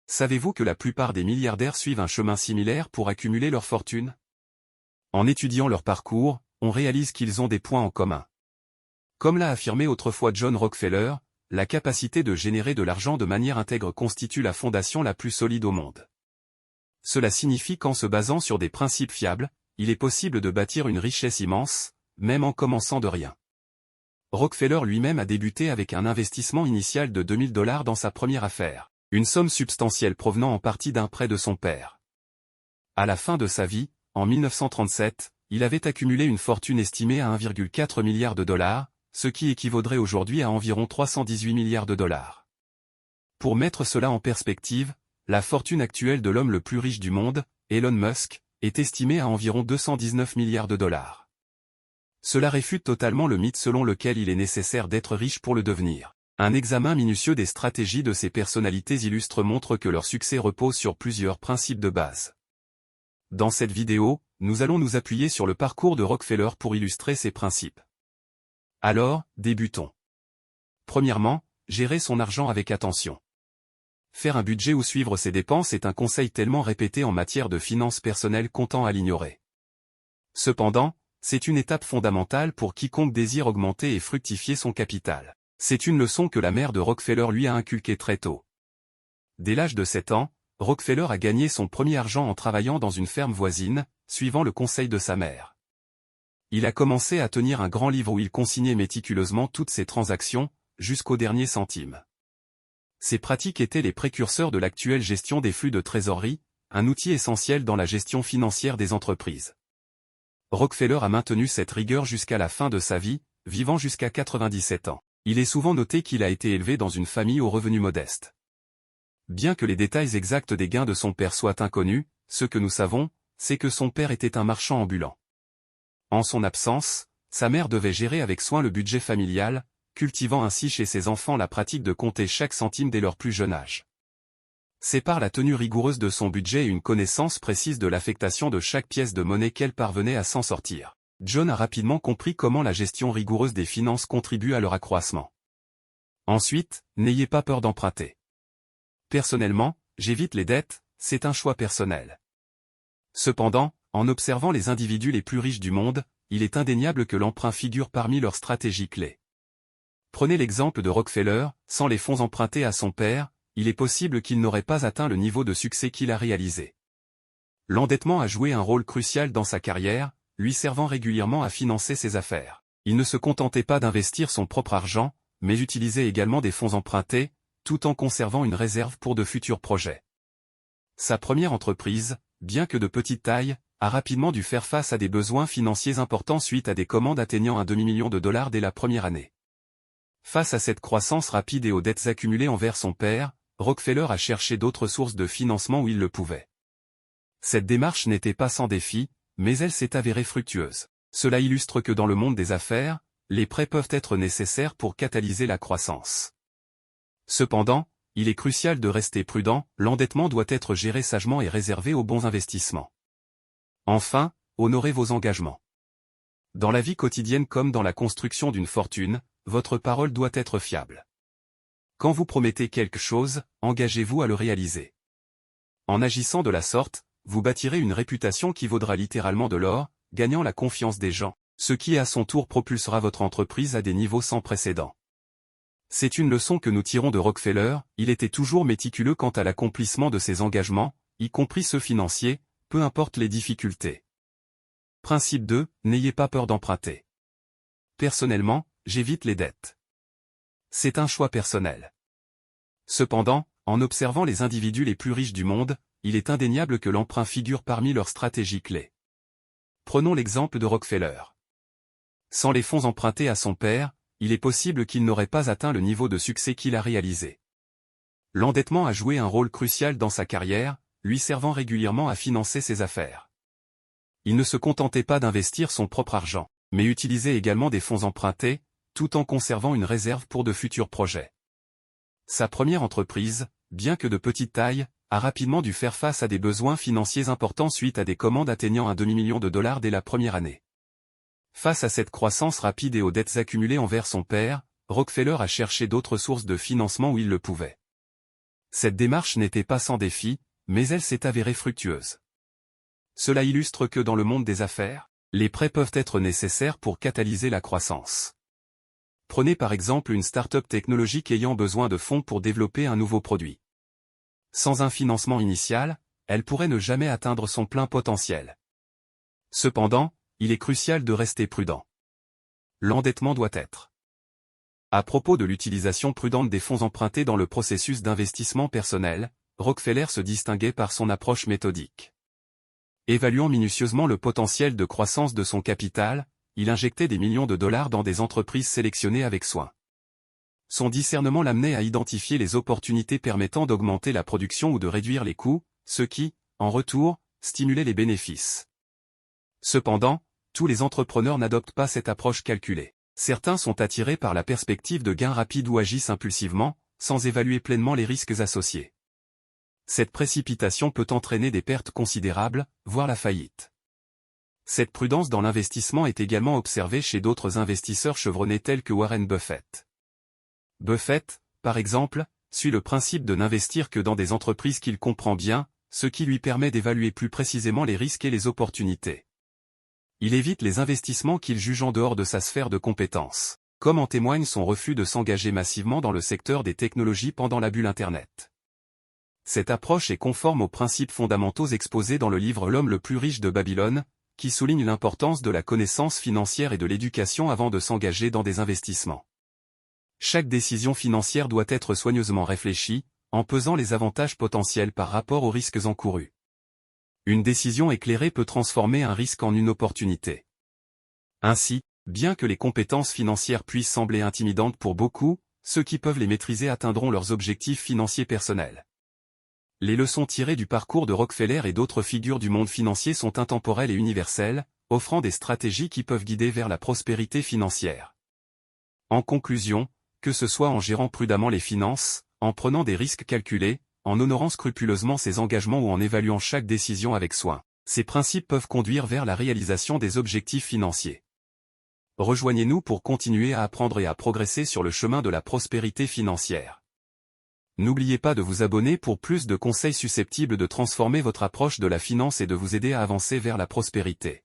Savez-vous que la plupart des milliardaires suivent un chemin similaire pour accumuler leur fortune? En étudiant leur parcours, on réalise qu'ils ont des points en commun. Comme l'a affirmé autrefois John Rockefeller, la capacité de générer de l'argent de manière intègre constitue la fondation la plus solide au monde. Cela signifie qu'en se basant sur des principes fiables, il est possible de bâtir une richesse immense, même en commençant de rien. Rockefeller lui-même a débuté avec un investissement initial de $2000 dans sa première affaire, une somme substantielle provenant en partie d'un prêt de son père. À la fin de sa vie, en 1937, il avait accumulé une fortune estimée à 1,4 milliard de dollars, ce qui équivaudrait aujourd'hui à environ 318 milliards de dollars. Pour mettre cela en perspective, la fortune actuelle de l'homme le plus riche du monde, Elon Musk, est estimée à environ 219 milliards de dollars. Cela réfute totalement le mythe selon lequel il est nécessaire d'être riche pour le devenir. Un examen minutieux des stratégies de ces personnalités illustres montre que leur succès repose sur plusieurs principes de base. Dans cette vidéo, nous allons nous appuyer sur le parcours de Rockefeller pour illustrer ces principes. Alors, débutons. Premièrement, gérer son argent avec attention. Faire un budget ou suivre ses dépenses est un conseil tellement répété en matière de finances personnelles qu'on tend à l'ignorer. Cependant, c'est une étape fondamentale pour quiconque désire augmenter et fructifier son capital. C'est une leçon que la mère de Rockefeller lui a inculquée très tôt. Dès l'âge de 7 ans, Rockefeller a gagné son premier argent en travaillant dans une ferme voisine, suivant le conseil de sa mère. Il a commencé à tenir un grand livre où il consignait méticuleusement toutes ses transactions, jusqu'au dernier centime. Ces pratiques étaient les précurseurs de l'actuelle gestion des flux de trésorerie, un outil essentiel dans la gestion financière des entreprises. Rockefeller a maintenu cette rigueur jusqu'à la fin de sa vie, vivant jusqu'à 97 ans. Il est souvent noté qu'il a été élevé dans une famille aux revenus modestes. Bien que les détails exacts des gains de son père soient inconnus, ce que nous savons, c'est que son père était un marchand ambulant. En son absence, sa mère devait gérer avec soin le budget familial, cultivant ainsi chez ses enfants la pratique de compter chaque centime dès leur plus jeune âge. C'est par la tenue rigoureuse de son budget et une connaissance précise de l'affectation de chaque pièce de monnaie qu'elle parvenait à s'en sortir. John a rapidement compris comment la gestion rigoureuse des finances contribue à leur accroissement. Ensuite, n'ayez pas peur d'emprunter. Personnellement, j'évite les dettes, c'est un choix personnel. Cependant, en observant les individus les plus riches du monde, il est indéniable que l'emprunt figure parmi leurs stratégies clés. Prenez l'exemple de Rockefeller, sans les fonds empruntés à son père, il est possible qu'il n'aurait pas atteint le niveau de succès qu'il a réalisé. L'endettement a joué un rôle crucial dans sa carrière, lui servant régulièrement à financer ses affaires. Il ne se contentait pas d'investir son propre argent, mais utilisait également des fonds empruntés, tout en conservant une réserve pour de futurs projets. Sa première entreprise, bien que de petite taille, a rapidement dû faire face à des besoins financiers importants suite à des commandes atteignant un demi-million de dollars dès la première année. Face à cette croissance rapide et aux dettes accumulées envers son père, Rockefeller a cherché d'autres sources de financement où il le pouvait. Cette démarche n'était pas sans défi, mais elle s'est avérée fructueuse. Cela illustre que dans le monde des affaires, les prêts peuvent être nécessaires pour catalyser la croissance. Cependant, il est crucial de rester prudent, l'endettement doit être géré sagement et réservé aux bons investissements. Enfin, honorez vos engagements. Dans la vie quotidienne comme dans la construction d'une fortune, votre parole doit être fiable. Quand vous promettez quelque chose, engagez-vous à le réaliser. En agissant de la sorte, vous bâtirez une réputation qui vaudra littéralement de l'or, gagnant la confiance des gens, ce qui à son tour propulsera votre entreprise à des niveaux sans précédent. C'est une leçon que nous tirons de Rockefeller, il était toujours méticuleux quant à l'accomplissement de ses engagements, y compris ceux financiers, peu importe les difficultés. Principe 2, n'ayez pas peur d'emprunter. Personnellement, j'évite les dettes. C'est un choix personnel. Cependant, en observant les individus les plus riches du monde, il est indéniable que l'emprunt figure parmi leurs stratégies clés. Prenons l'exemple de Rockefeller. Sans les fonds empruntés à son père, il est possible qu'il n'aurait pas atteint le niveau de succès qu'il a réalisé. L'endettement a joué un rôle crucial dans sa carrière, lui servant régulièrement à financer ses affaires. Il ne se contentait pas d'investir son propre argent, mais utilisait également des fonds empruntés, tout en conservant une réserve pour de futurs projets. Sa première entreprise, bien que de petite taille, a rapidement dû faire face à des besoins financiers importants suite à des commandes atteignant un demi-million de dollars dès la première année. Face à cette croissance rapide et aux dettes accumulées envers son père, Rockefeller a cherché d'autres sources de financement où il le pouvait. Cette démarche n'était pas sans défi, mais elle s'est avérée fructueuse. Cela illustre que dans le monde des affaires, les prêts peuvent être nécessaires pour catalyser la croissance. Prenez par exemple une start-up technologique ayant besoin de fonds pour développer un nouveau produit. Sans un financement initial, elle pourrait ne jamais atteindre son plein potentiel. Cependant, il est crucial de rester prudent. L'endettement doit être. À propos de l'utilisation prudente des fonds empruntés dans le processus d'investissement personnel, Rockefeller se distinguait par son approche méthodique. Évaluant minutieusement le potentiel de croissance de son capital, il injectait des millions de dollars dans des entreprises sélectionnées avec soin. Son discernement l'amenait à identifier les opportunités permettant d'augmenter la production ou de réduire les coûts, ce qui, en retour, stimulait les bénéfices. Cependant, tous les entrepreneurs n'adoptent pas cette approche calculée. Certains sont attirés par la perspective de gains rapides ou agissent impulsivement, sans évaluer pleinement les risques associés. Cette précipitation peut entraîner des pertes considérables, voire la faillite. Cette prudence dans l'investissement est également observée chez d'autres investisseurs chevronnés tels que Warren Buffett. Buffett, par exemple, suit le principe de n'investir que dans des entreprises qu'il comprend bien, ce qui lui permet d'évaluer plus précisément les risques et les opportunités. Il évite les investissements qu'il juge en dehors de sa sphère de compétences, comme en témoigne son refus de s'engager massivement dans le secteur des technologies pendant la bulle Internet. Cette approche est conforme aux principes fondamentaux exposés dans le livre L'homme le plus riche de Babylone, qui souligne l'importance de la connaissance financière et de l'éducation avant de s'engager dans des investissements. Chaque décision financière doit être soigneusement réfléchie, en pesant les avantages potentiels par rapport aux risques encourus. Une décision éclairée peut transformer un risque en une opportunité. Ainsi, bien que les compétences financières puissent sembler intimidantes pour beaucoup, ceux qui peuvent les maîtriser atteindront leurs objectifs financiers personnels. Les leçons tirées du parcours de Rockefeller et d'autres figures du monde financier sont intemporelles et universelles, offrant des stratégies qui peuvent guider vers la prospérité financière. En conclusion, que ce soit en gérant prudemment les finances, en prenant des risques calculés, en honorant scrupuleusement ses engagements ou en évaluant chaque décision avec soin, ces principes peuvent conduire vers la réalisation des objectifs financiers. Rejoignez-nous pour continuer à apprendre et à progresser sur le chemin de la prospérité financière. N'oubliez pas de vous abonner pour plus de conseils susceptibles de transformer votre approche de la finance et de vous aider à avancer vers la prospérité.